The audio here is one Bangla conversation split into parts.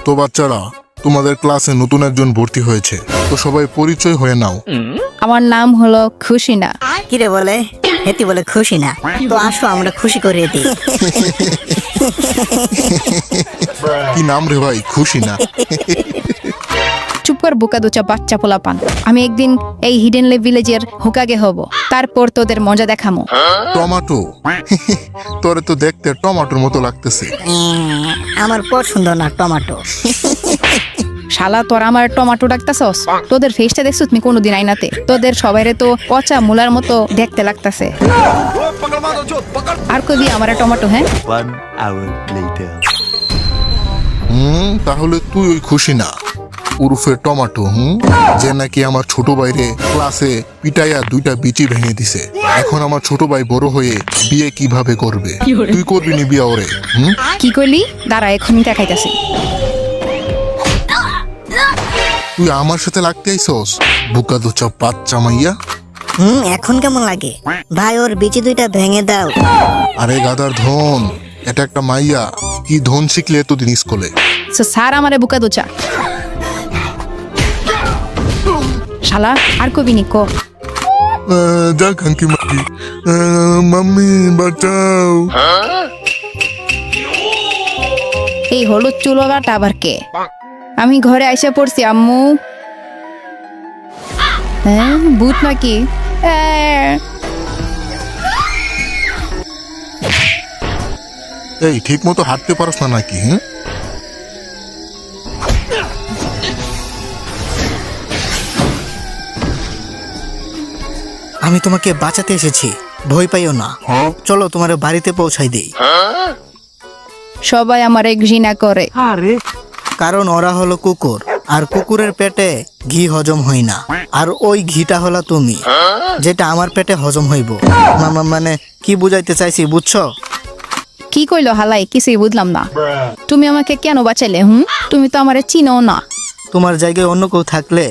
তো বাচ্চারা, তোমাদের ক্লাসে নতুন একজন ভর্তি হয়েছে, তো সবাই পরিচয় হয়ে নাও। আমার নাম হলো খুশিনা। কিরে বলে? হেতি বলে খুশি না। তো আসো আমরা খুশি করে দিই। কি নাম রে ভাই? খুশি না? চুপ কর বোকা দোচা বাচ্চা পোলাপান। আমি একদিন এই হিডেনলে ভিলেজের হোকাগে হব, তারপর তোদের মজা দেখামো। টমাটো? তোরে তো দেখতে টমাটোর মতো লাগতেছে। আমার পছন্দ না টমাটো। শালা তোরা আমার টমাটো ডাকতাছস? তোদের ফেসটা দেখছো তুমি কোনোদিন আইনাতে? তোদের সবাইরে তো পচা মুলার মতো দেখতে লাগতাছে। আর কবি আমার টমাটো। হ্যাঁ, 1 hour later. তাহলে তুই ওই খুশি না উরুফে টমাটো, যে নাকি আমার ছোট ভাইরে ক্লাসে পিটাইয়া 2টা বিচি ভেঙে দিছে। এখন আমার ছোট ভাই বড় হয়ে বিয়ে কিভাবে করবে? তুই করবি নি বিয়ে ওরে? কি কইলি? দাঁড়া এখনই দেখাইতাছি। তুই আমার সাথে লাগতে আইসস? বুকা দুচা বাচ্চা মাইয়া। এখন কেমন লাগে? ভাই ওর বিচি 2টা ভেঙে দাও। আরে গাদার ধন, এটা একটা মাইয়া। কি ধন শিখলে এতদিন স্কুলে? স্যার আমারে বোকা দোচা। শালা আর কবি নি কো। যা খাঙ্কি মাকি, মাম্মি বাঁচাও। এই হলুদ চুলোটা আবার কে? আমি ঘরে আইসা পড়ছি আম্মু। হ্যাঁ, ভূত নাকি? এই ঠিক মতো হাঁটতে পারস না নাকি? আমি তোমাকে বাঁচাতে এসেছি, ভয় পাইও না। চলো তোমার বাড়িতে পৌঁছাই দেই। সবাই আমারে ঘৃণা করে। কারণ ওরা হলো কুকুর, আর কুকুরের পেটে ঘি হজম হয় না। আর ওই ঘিটা হলো তুমি, যেটা আমার পেটে হজম হইব। মানে কি বুঝাইতে চাইছি বুঝছো? কি কইলো হালাই? কিছুই বুঝলাম না। তুমি আমাকে কেন বাঁচাইলে? তুমি তো আমারে চিনো না। তোমার জায়গায় অন্য কেউ থাকলে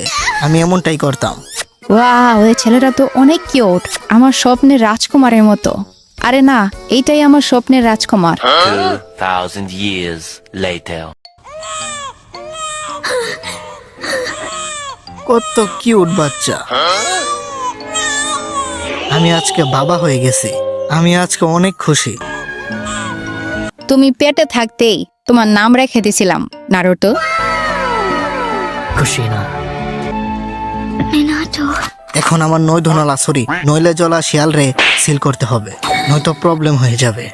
আমি এমনটাই করতাম। ওয়াও, ওই ছেলেটা তো অনেক কিউট, আমার স্বপ্নের রাজকুমারের মতো। আরে না, এইটাই আমার স্বপ্নের রাজকুমার। 2000 years later. কত কিউট বাচ্চা। আমি আজকে বাবা হয়ে গেছি। আমি আজকে অনেক খুশি। তুমি পেটে থাকতেই তোমার নাম রেখে দিয়েছিলাম নারুটো। খুশি না? এখন আমার নৈধনালা সরি নইলে জলা শিয়াল রে সিল করতে হবে, নয়তো প্রবলেম হয়ে যাবে।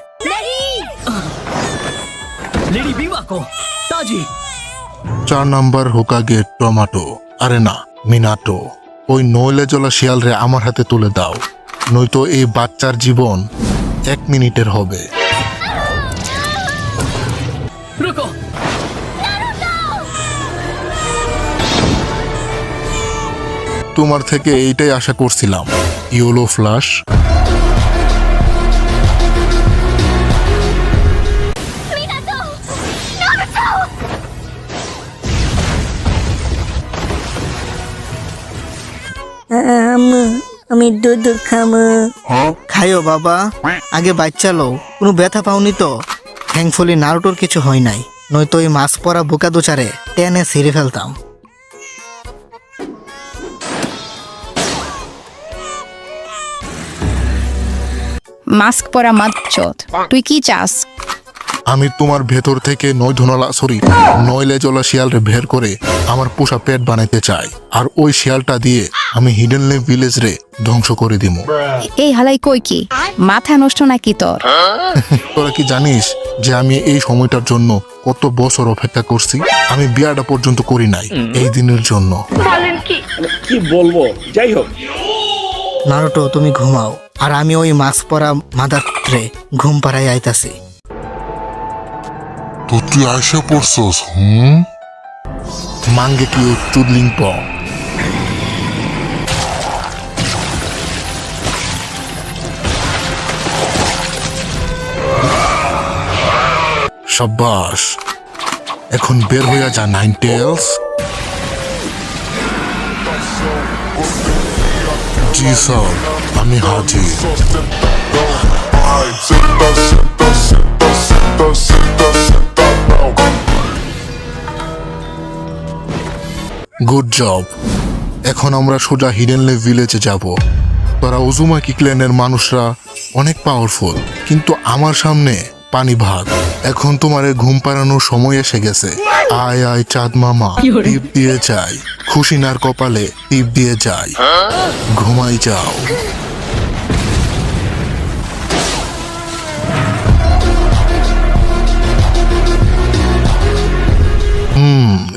4 নাম্বার হোকাগে টমাটো। আরে না, মিনাটো। ওই নইলে জলা শিয়াল রে আমার হাতে তুলে দাও, নয়তো এই বাচ্চার জীবন 1 মিনিটের হবে। তোমার থেকে এইটাই আশা করছিলাম, ইয়েলো ফ্লাশ। আমি দুধ খামো। খাইও বাবা, আগে বাচ্চা লো। কোনো ব্যথা পাওনি তো? থ্যাঙ্কফুলি নারুটোর কিছু হয় নাই, নয়তো ওই মাছ পরা বোকা দোচারে টেনে ছিঁড়ে ফেলতাম। মাস্ক পরা মাদচোদ, তুই কি চাস? আমি তোমার ভেতর থেকে নইলে জলা শিয়ালরে বের করে আমার পোষা পেট বানাইতে চাই, আর ওই শিয়ালটা দিয়ে আমি হিডেনলে ভিলেজ রে ধ্বংস করে দিব। এই হালাই কই কি? মাথা নষ্ট নাকি তোর? তোরা কি জানিস যে আমি এই সময়টার জন্য কত বছর অপেক্ষা করছি? আমি বিয়াটা পর্যন্ত করি নাই এই দিনের জন্য। কি বলবো, যাই হোক। নারুটো তুমি ঘুমাও, আর আমি ওই মাছ পরা মাদাত্রে ঘুম পাড়াই আইতাছি। তো তুই আইসা পড়ছস? মাঙ্গে কি চুদলিং প। সাব্বাস, এখন বের হইয়া যা নাইন টেলস। জি স্যার, আমি হাজির। Good job. এখন আমরা সোজা হিডেনলে ভিলেজে যাব। তোরা উজুমাকি ক্ল্যানের মানুষরা অনেক পাওয়ারফুল, কিন্তু আমার সামনে পানি ভাত। এখন তোমারে ঘুম পাড়ানোর সময় এসে গেছে। আয় আয় চাঁদ মামা, টিপ দিয়ে যাই, খুশিনার কপালে টিপ দিয়ে যাই, ঘুমাই যাও।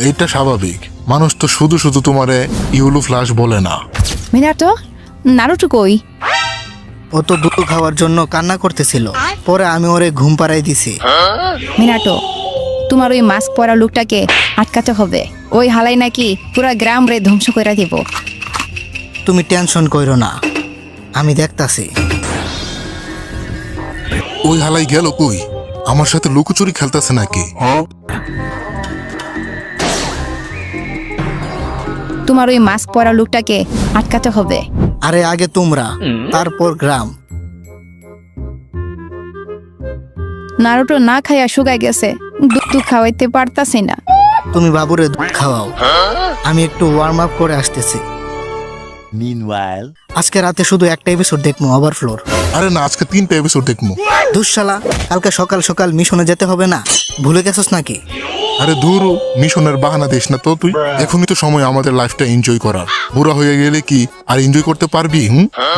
এটা স্বাভাবিক। মানুষ তো শুধু শুধু তোমারে ইউলু ফ্লাশ বলে না। মিনাটো, নারুটো কই? ও তো দুধ খাওয়ার জন্য কান্না করতেছিল, পরে আমি ওরে ঘুম পাড়াই দিছি। মিনাটো, তোমার ওই মাস্ক পরা লোকটাকে আটকাতে হবে। ওই হালাই নাকি পুরা গ্রাম রে ধ্বংস করে দিব। তুমি টেনশন কইরো না, আমি দেখতাছি। ওই হালাই গেল কই? আমার সাথে লুকোচুরি খেলতেছে নাকি? তোমার ওই মাস্ক পরা লোকটাকে আটকাতে হবে। আরে আগে তোমরা, তারপর গ্রাম। নারুটো না খাইয়া শুকায় গেছে, দুধ খাওয়াইতে পারতাছি না। তুমি বাবুরে দুধ খাওয়াও, আমি একটু ওয়ার্ম আপ করে আসতেছি। Meanwhile, আজকে রাতে শুধু একটা এপিসোড দেখবো, ওভারফ্লোর। আরে না, আজকে 3টা এপিসোড দেখবো। দুঃশালা, কালকে সকাল সকাল মিশনে যেতে হবে না, ভুলে গেছস নাকি? আরে ধুরু, মিশনের বাহানা দিস না তো তুই। এখনই তো সময় আমাদের লাইফটা এনজয় করার। বুড়া হয়ে গেলে কি আর এনজয় করতে পারবি?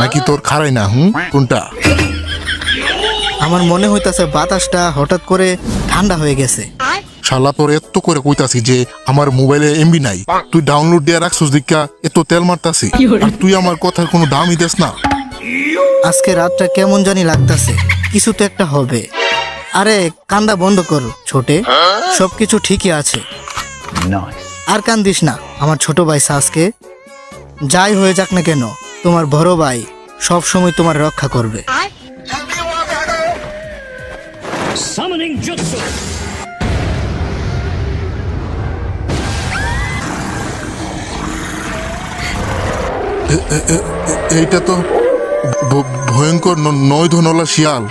নাকি তোর খারাই না? কোনটা? আমার মনে হইতাছে বাতাসটা হঠাৎ করে ঠান্ডা হয়ে গেছে। শালা তোর এত করে কইতাছি যে আমার মোবাইলে এমবি নাই, তুই ডাউনলোড দিয়ে রাখছিস দেখা এত তেল মারতাছি, আর তুই আমার কথার কোনো দামই দেস না। আজকে রাতটা কেমন জানি লাগতাছে, কিছু তো একটা হবে। আরে কান্দা বন্ধ কর ছোটে, সবকিছু ঠিকই আছে। আর কান্দিস না আমার ছোট ভাই সাসকে। যাই হয়ে যাক না কেন, তোমার বড় ভাই সব সময় তোমার রক্ষা করবে। Summoning Jutsu! এইটা তো ভয়ঙ্কর নয় ধনলা শিয়াল।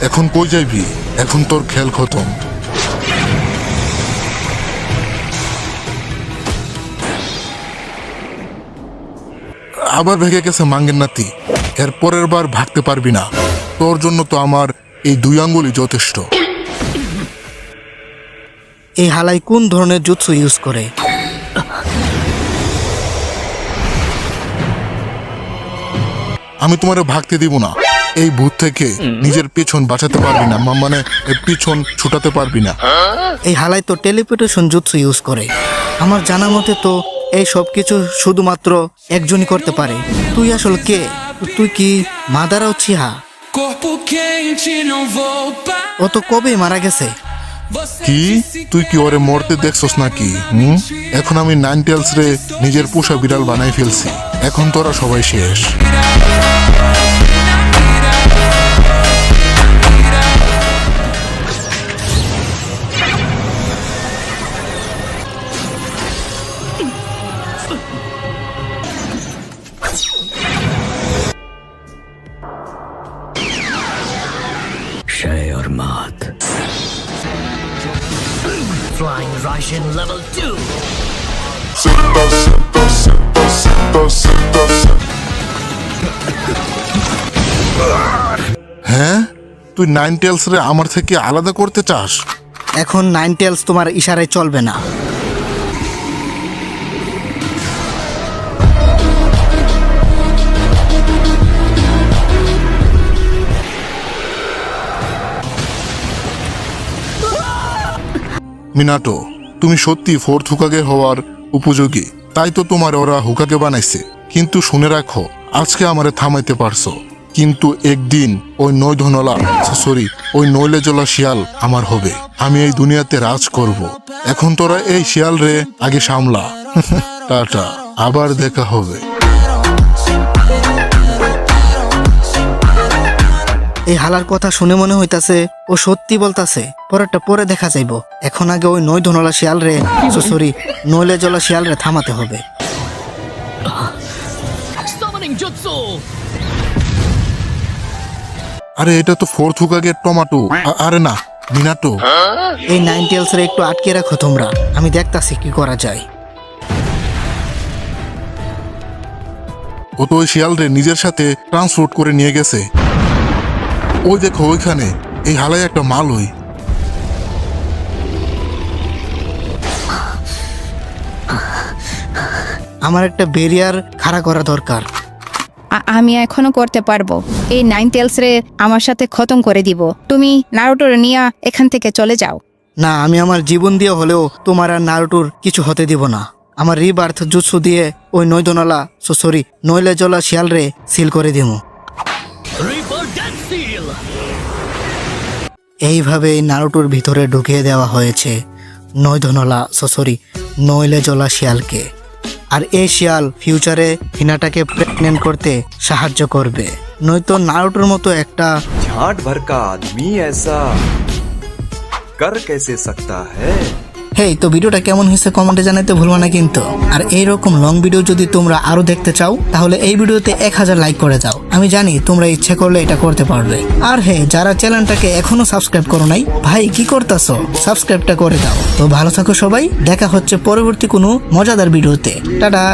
এখন কই যাইবি? এখন তোর খেল খতম। আবার ভেগে গেছে মাঙ্গের নাতি। এর পরের বার ভাগতে পারবি না। তোর জন্য তো আমার এই 2 আঙ্গুলই যথেষ্ট। এই হালাই কোন ধরনের জুৎসু ইউজ করে? আমি তোমারে ভাগতে দিব না। এই ভূত থেকে নিজের পিছন বাঁচাতে পারবি না, মানে পিছন ছুটাতে পারবি না। এই হালাই তো টেলিপোর্টেশন জুৎসু ইউজ করে। আমার জানা মতে তো এই সব কিছু শুধুমাত্র একজনই করতে পারে। তুই আসলে কে? তুই কি মাদারা উচিহা? ও তো কবেই মারা গেছে। কি তুই কি ওরে মরতে দেখছস নাকি? এখন আমি 9 টেলস রে নিজের পোষা বিড়াল বানাই ফেলছি। এখন তোরা সবাই শেষ। Flying Russian level 2. হ্যাঁ, তুই 9 টেলস রে আমার থেকে আলাদা করতে চাস? এখন 9 টেলস তোমার ইশারায় চলবে না। মিনাটো, তুমি সত্যি 4th হুকাগে হওয়ার উপযোগী। তাই তো তোমার ওরা হুকাগে বানাইছে। কিন্তু শুনে রাখো, আজকে আমারে থামাইতে পারছো, কিন্তু একদিন ওই ওই নইলে জ্বলা শিয়াল আমার হবে। আমি এই দুনিয়াতে রাজ করব। এখন তোরা এই শিয়াল রে আগে সামলা। টাটা, আবার দেখা হবে। এই হালার কথা শুনে মনে হইতাছে ও সত্যি বলতাছে। পরেরটা পরে দেখা যাইব। এখন আগে ওই নইলে জ্বলা শিয়াল রে থামাতে হবে। Summoning Jutsu! আরে এটা তো 4th হুকাগের টমাটো। আরে না, মিনাটো, এই নাইন টেলস রে একটু আটকে রাখো তোমরা, আমি দেখতাছি কি করা যায়। ও তো ওই শিয়ালরে নিজের সাথে ট্রান্সপোর্ট করে নিয়ে গেছে। ওই দেখো ওইখানে, এই হালাই একটা মাল ওই। আমার একটা ব্যারিয়ার খাড়া করা দরকার। আমি এখনো করতে পারবো। এই নাইন টেলস রে আমার সাথে খতম করে দিব। তুমি নারুটোর নিয়ে এখান থেকে চলে যাও। না, আমি আমার জীবন দিয়ে হলেও তোমার আর নারুটোর কিছু হতে দিব না। আমার রিবার্থ জুৎসু দিয়ে ওই নইলে জলা শিয়াল রে সিল করে দিব। Reaper Death Seal! এইভাবে এই নারুটোর ভিতরে ঢুকিয়ে দেওয়া হয়েছে নইলে জলা শিয়ালকে। আর এই শিয়াল ফিউচারে হিনাটাকে প্রেগনেন্ট করতে সাহায্য করবে। নয়তো নারুটোর মতো একটা झाट भर का आदमी ऐसा कर कैसे सकता है। হেই, তো ভিডিওটা কেমন হয়েছে কমেন্টে জানাতে ভুলবা না কিন্তু। আর এইরকম লং ভিডিও যদি তোমরা আরো দেখতে চাও তাহলে এই ভিডিওতে 1000 লাইক করে যাও। আমি জানি তোমরা ইচ্ছে করলে এটা করতে পারবে। আর হ্যাঁ, যারা চ্যানেলটাকে এখনো সাবস্ক্রাইব করো নাই, ভাই কি করতেছো, সাবস্ক্রাইবটা করে দাও। তো ভালো থাকো সবাই, দেখা হচ্ছে পরবর্তী কোনো মজাদার ভিডিওতে। টাটা।